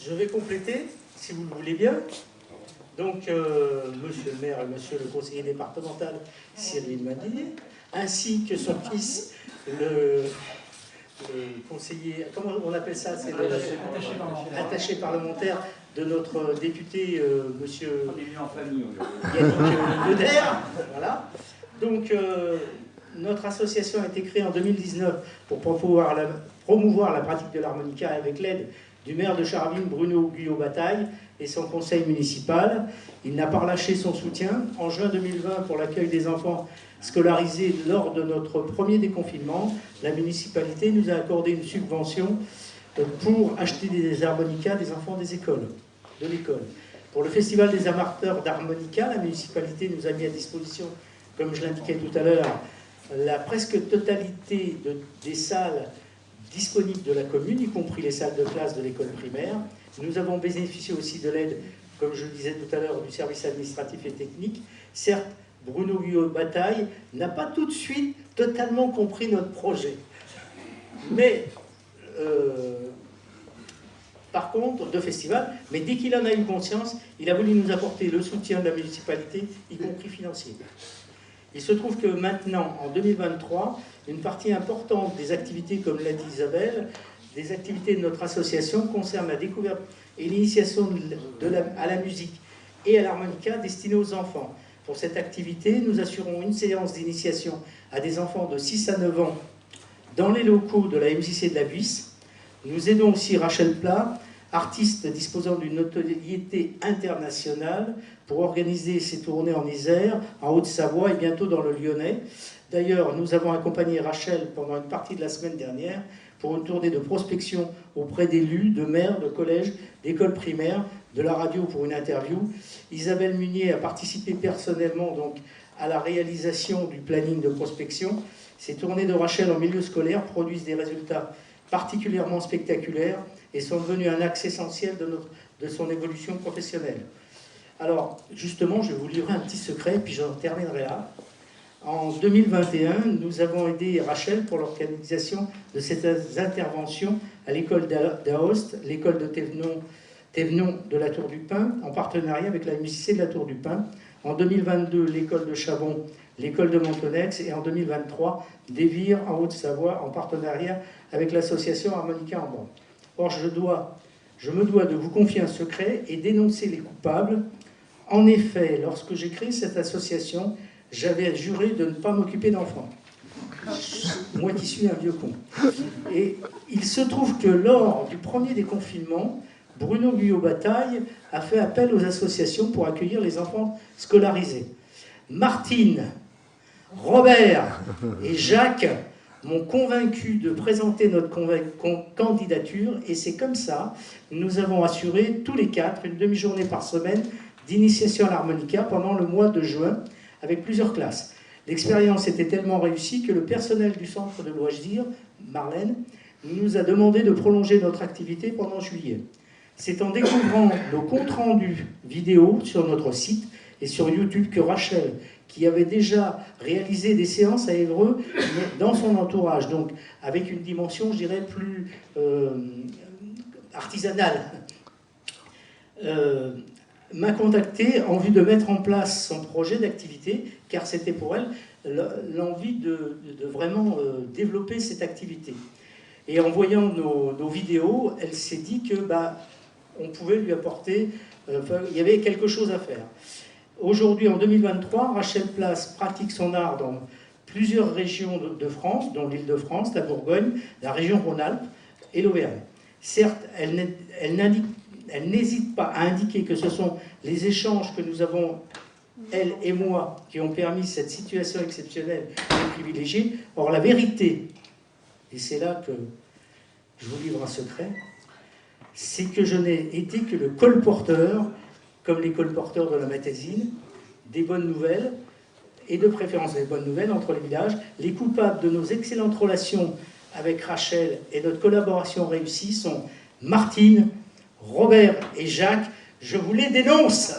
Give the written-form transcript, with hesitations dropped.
Je vais compléter, si vous le voulez bien. Donc, monsieur le maire et monsieur le conseiller départemental Cyril Madinier, ainsi que son fils, le conseiller, comment on appelle ça, c'est l'attaché parlementaire de notre député, monsieur Yannick Leder. Voilà. Donc, notre association a été créée en 2019 pour promouvoir la pratique de l'harmonica avec l'aide du maire de Charleville, Bruno Guyot-Bataille, et son conseil municipal. Il n'a pas relâché son soutien. En juin 2020, pour l'accueil des enfants scolarisés lors de notre premier déconfinement, la municipalité nous a accordé une subvention pour acheter des harmonicas des enfants de l'école. Pour le festival des amateurs d'harmonica, la municipalité nous a mis à disposition, comme je l'indiquais tout à l'heure, la presque totalité des salles disponibles de la commune, y compris les salles de classe de l'école primaire. Nous avons bénéficié aussi de l'aide, comme je le disais tout à l'heure, du service administratif et technique. Certes, Bruno Guyot-Bataille n'a pas tout de suite totalement compris notre projet. Mais, par contre, de festival, mais dès qu'il en a eu conscience, il a voulu nous apporter le soutien de la municipalité, y compris financier. Il se trouve que maintenant, en 2023, une partie importante des activités, comme l'a dit Isabelle, des activités de notre association concernent la découverte et l'initiation à la musique et à l'harmonica destinée aux enfants. Pour cette activité, nous assurons une séance d'initiation à des enfants de 6 à 9 ans dans les locaux de la MJC de la Buisse. Nous aidons aussi Rachel Plat, artiste disposant d'une notoriété internationale, pour organiser ses tournées en Isère, en Haute-Savoie et bientôt dans le Lyonnais. D'ailleurs, nous avons accompagné Rachel pendant une partie de la semaine dernière pour une tournée de prospection auprès d'élus, de maires, de collèges, d'écoles primaires, de la radio pour une interview. Isabelle Munier a participé personnellement donc à la réalisation du planning de prospection. Ces tournées de Rachel en milieu scolaire produisent des résultats particulièrement spectaculaires et sont devenus un axe essentiel de son évolution professionnelle. Alors, justement, je vais vous livrer un petit secret, puis j'en terminerai là. En 2021, nous avons aidé Rachel pour l'organisation de ces interventions à l'école d'Aoste, l'école de Thévenon de la Tour du Pin, en partenariat avec la MJC de la Tour du Pin. En 2022, l'école de Chabon, l'école de Montonex, et en 2023, d'Évire en Haute-Savoie, en partenariat avec l'association Harmonica en Bande. Or, je me dois de vous confier un secret et d'énoncer les coupables. En effet, lorsque j'ai créé cette association, j'avais juré de ne pas m'occuper d'enfants. Moi qui suis un vieux con. Et il se trouve que lors du premier déconfinement, Bruno Guyot-Bataille a fait appel aux associations pour accueillir les enfants scolarisés. Martine, Robert et Jacques m'ont convaincu de présenter notre candidature, et c'est comme ça que nous avons assuré tous les 4 une demi-journée par semaine d'initiation à l'harmonica pendant le mois de juin, avec plusieurs classes. L'expérience était tellement réussie que le personnel du centre de loisirs, Marlène, nous a demandé de prolonger notre activité pendant juillet. C'est en découvrant nos comptes rendus vidéo sur notre site et sur YouTube que Rachel, qui avait déjà réalisé des séances à Évreux dans son entourage, donc avec une dimension, je dirais, plus artisanale, m'a contacté en vue de mettre en place son projet d'activité, car c'était pour elle l'envie de vraiment développer cette activité. Et en voyant nos vidéos, elle s'est dit que on pouvait lui apporter, il y avait quelque chose à faire. Aujourd'hui, en 2023, Rachel Plat pratique son art dans plusieurs régions de France, dont l'Île-de-France, la Bourgogne, la région Rhône-Alpes et l'Auvergne. Certes, elle n'hésite pas à indiquer que ce sont les échanges que nous avons, elle et moi, qui ont permis cette situation exceptionnelle et privilégiée. Or, la vérité, et c'est là que je vous livre un secret, c'est que je n'ai été que le colporteur, comme les colporteurs de la magazine, des bonnes nouvelles, et de préférence des bonnes nouvelles entre les villages. Les coupables de nos excellentes relations avec Rachel et notre collaboration réussie sont Martine, Robert et Jacques. Je vous les dénonce.